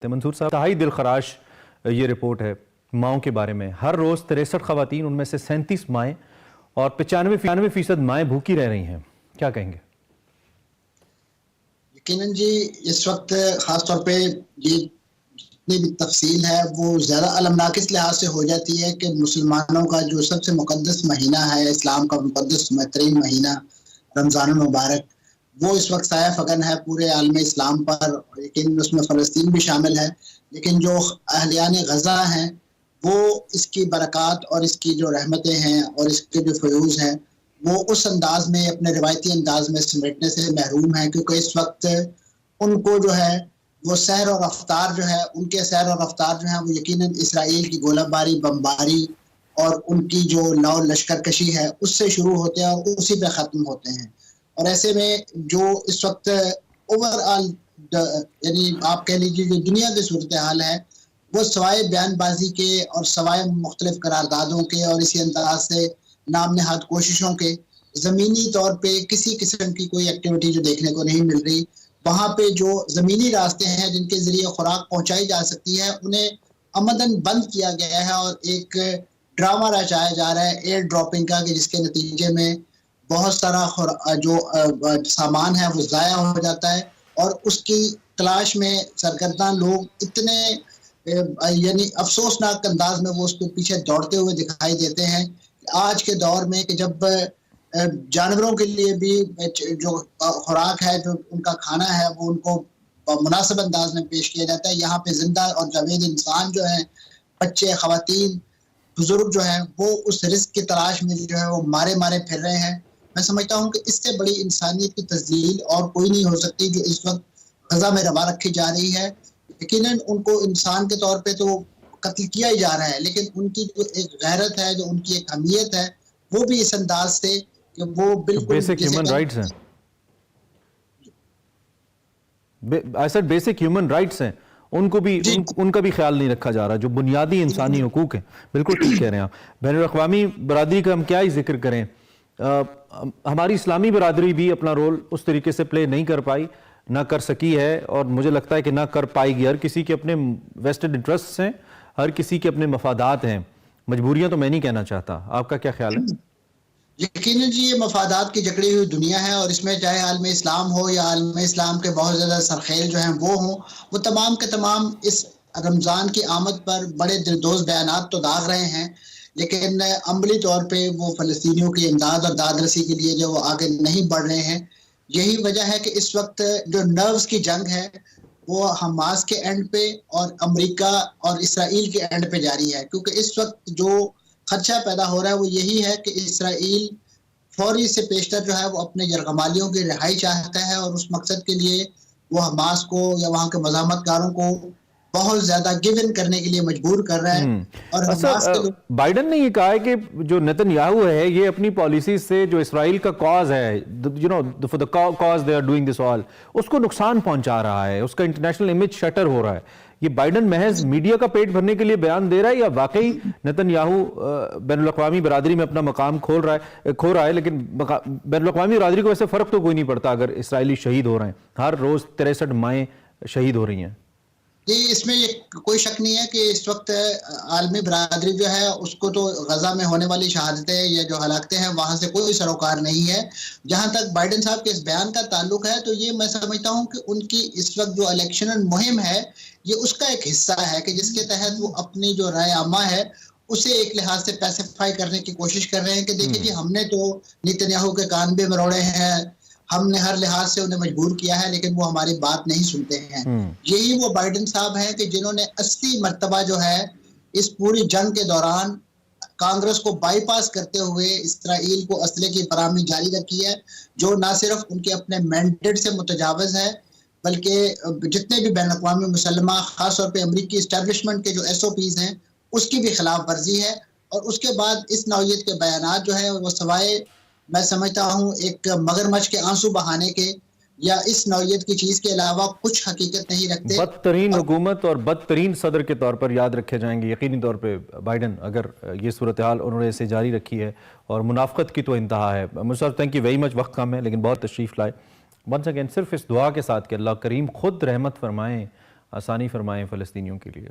منصور صاحب، انتہائی دل خراش یہ رپورٹ ہے ماؤں کے بارے میں۔ ہر روز 63 خواتین، ان میں سے 37 مائیں اور 95% مائیں بھوکی رہ رہی ہیں۔ کیا کہیں گے؟ یقیناً جی، اس وقت خاص طور پہ یہ جتنی بھی تفصیل ہے وہ زیادہ المناک اس لحاظ سے ہو جاتی ہے کہ مسلمانوں کا جو سب سے مقدس مہینہ ہے، اسلام کا مقدس ترین مہینہ رمضان المبارک، وہ اس وقت سایہ فگن ہے پورے عالم اسلام پر، لیکن اس میں فلسطین بھی شامل ہے۔ لیکن جو اہلیان غزہ ہیں وہ اس کی برکات اور اس کی جو رحمتیں ہیں اور اس کے جو فیوز ہیں وہ اس انداز میں، اپنے روایتی انداز میں سمیٹنے سے محروم ہیں، کیونکہ اس وقت ان کو جو ہے وہ سیر و رفتار جو ہے، ان کے سیر و رفتار جو ہے وہ یقیناً اسرائیل کی گولہ باری، بمباری اور ان کی جو لو لشکر کشی ہے اس سے شروع ہوتے ہیں اور اسی پہ ختم ہوتے ہیں۔ اور ایسے میں جو اس وقت اوور آل یعنی آپ کہہ لیجیے جو دنیا کی صورتحال ہے وہ سوائے بیان بازی کے اور سوائے مختلف قراردادوں کے اور اسی انداز سے نام نہاد کوششوں کے زمینی طور پہ کسی قسم کی کوئی ایکٹیویٹی جو دیکھنے کو نہیں مل رہی۔ وہاں پہ جو زمینی راستے ہیں جن کے ذریعے خوراک پہنچائی جا سکتی ہے انہیں عمدن بند کیا گیا ہے اور ایک ڈرامہ رچایا جا رہا ہے ایئر ڈراپنگ کا، کہ جس کے نتیجے میں بہت سارا جو سامان ہے وہ ضائع ہو جاتا ہے اور اس کی تلاش میں سرگرداں لوگ اتنے یعنی افسوسناک انداز میں وہ اس کے پیچھے دوڑتے ہوئے دکھائی دیتے ہیں آج کے دور میں، کہ جب جانوروں کے لیے بھی جو خوراک ہے، جو ان کا کھانا ہے وہ ان کو مناسب انداز میں پیش کیا جاتا ہے، یہاں پہ زندہ اور جاوید انسان جو ہیں، بچے، خواتین، بزرگ جو ہیں، وہ اس رزق کی تلاش میں جو ہے وہ مارے پھر رہے ہیں۔ میں سمجھتا ہوں کہ اس سے بڑی انسانیت کی تذلیل اور کوئی نہیں ہو سکتی جو اس وقت غزہ میں روا رکھی جا رہی ہے۔ یقیناً ان کو انسان کے طور پہ تو قتل کیا ہی جا رہا ہے، لیکن ان کی جو ایک غیرت ہے، جو ان کی ایک اہمیت ہے، وہ بھی اس انداز سے کہ وہ بالکل بیسک ہیومن رائٹس ہیں، ایسا بیسک ہیومن رائٹس ہیں، ان کو بھی ان کا بھی خیال نہیں رکھا جا رہا، جو بنیادی انسانی حقوق ہیں۔ بالکل ٹھیک کہہ رہے ہیں آپ۔ بین الاقوامی برادری کا ہم کیا ہی ذکر کریں، ہماری اسلامی برادری بھی اپنا رول اس طریقے سے پلے نہیں کر پائی، نہ کر سکی ہے، اور مجھے لگتا ہے کہ نہ کر پائے گی۔ ہر کسی کے اپنے ویسٹڈ انٹرسٹس ہیں، ہر کسی کے اپنے مفادات ہیں، مجبوریاں تو میں نہیں کہنا چاہتا۔ آپ کا کیا خیال ہے؟ یقیناً جی، یہ مفادات کی جکڑی ہوئی دنیا ہے، اور اس میں چاہے عالم اسلام ہو یا عالم اسلام کے بہت زیادہ سرخیل جو ہیں وہ ہوں، وہ تمام کے تمام اس رمضان کی آمد پر بڑے دلدوز بیانات تو داغ رہے ہیں، لیکن عملی طور پہ وہ فلسطینیوں کی امداد اور داد رسی کے لیے جو وہ آگے نہیں بڑھ رہے ہیں۔ یہی وجہ ہے کہ اس وقت جو نروز کی جنگ ہے وہ حماس کے اینڈ پہ اور امریکہ اور اسرائیل کے اینڈ پہ جاری ہے، کیونکہ اس وقت جو خدشہ پیدا ہو رہا ہے وہ یہی ہے کہ اسرائیل فوری سے پیشتر جو ہے وہ اپنے یرغمالیوں کی رہائی چاہتا ہے، اور اس مقصد کے لیے وہ حماس کو یا وہاں کے مزاحمت کاروں کو بہت زیادہ گیو ان کرنے کے لیے مجبور کر رہا ہے۔ اور حماس کے بائیڈن نے یہ کہا ہے کہ جو نیتن یاہو ہے یہ اپنی پالیسی سے جو اسرائیل کا کاز ہے، for the cause they are doing this all، اس کو نقصان پہنچا رہا ہے، اس کا انٹرنیشنل امیج شٹر ہو رہا ہے۔ یہ بائیڈن محض میڈیا کا پیٹ بھرنے کے لیے بیان دے رہا ہے یا واقعی نیتن یاہو بین الاقوامی برادری میں اپنا مقام کھو رہا ہے؟ لیکن بین الاقوامی برادری کو ویسے فرق تو کوئی نہیں پڑتا اگر اسرائیلی شہید ہو رہے ہیں، ہر روز 63 مائیں شہید ہو رہی ہیں۔ جی، اس میں کوئی شک نہیں ہے کہ اس وقت عالمی برادری جو ہے اس کو تو غزہ میں ہونے والی شہادتیں یا جو ہلاکتیں ہیں وہاں سے کوئی سروکار نہیں ہے۔ جہاں تک بائیڈن صاحب کے اس بیان کا تعلق ہے تو یہ میں سمجھتا ہوں کہ ان کی اس وقت جو الیکشن مہم ہے یہ اس کا ایک حصہ ہے، کہ جس کے تحت وہ اپنی جو رائے عامہ ہے اسے ایک لحاظ سے پیسیفائی کرنے کی کوشش کر رہے ہیں کہ دیکھیں جی، ہم نے تو نیتن یاہو کے کان بھی مروڑے ہیں، ہم نے ہر لحاظ سے انہیں مجبور کیا ہے، لیکن وہ ہماری بات نہیں سنتے ہیں۔ یہی وہ بائیڈن صاحب ہیں کہ جنہوں نے 80 مرتبہ جو ہے اس پوری جنگ کے دوران کانگریس کو بائی پاس کرتے ہوئے اسرائیل کو اسلحے کی فراہمی جاری رکھی ہے، جو نہ صرف ان کے اپنے مینڈیٹ سے متجاوز ہے بلکہ جتنے بھی بین الاقوامی مسلمہ، خاص طور پہ امریکی اسٹیبلشمنٹ کے جو SOPs ہیں اس کی بھی خلاف ورزی ہے۔ اور اس کے بعد اس نوعیت کے بیانات جو ہے وہ سوائے میں سمجھتا ہوں ایک مگرمچھ کے آنسو بہانے کے یا اس نوعیت کی چیز کے علاوہ کچھ حقیقت نہیں رکھتے۔ بدترین حکومت اور بدترین صدر کے طور پر یاد رکھے جائیں گے یقینی طور پہ بائیڈن، اگر یہ صورتحال انہوں نے اسے جاری رکھی ہے، اور منافقت کی تو انتہا ہے۔ Musab, thank you very much, وقت کم ہے لیکن بہت تشریف لائے۔ ونس اگین صرف اس دعا کے ساتھ کہ اللہ کریم خود رحمت فرمائیں آسانی فرمائیں فلسطینیوں کے لیے.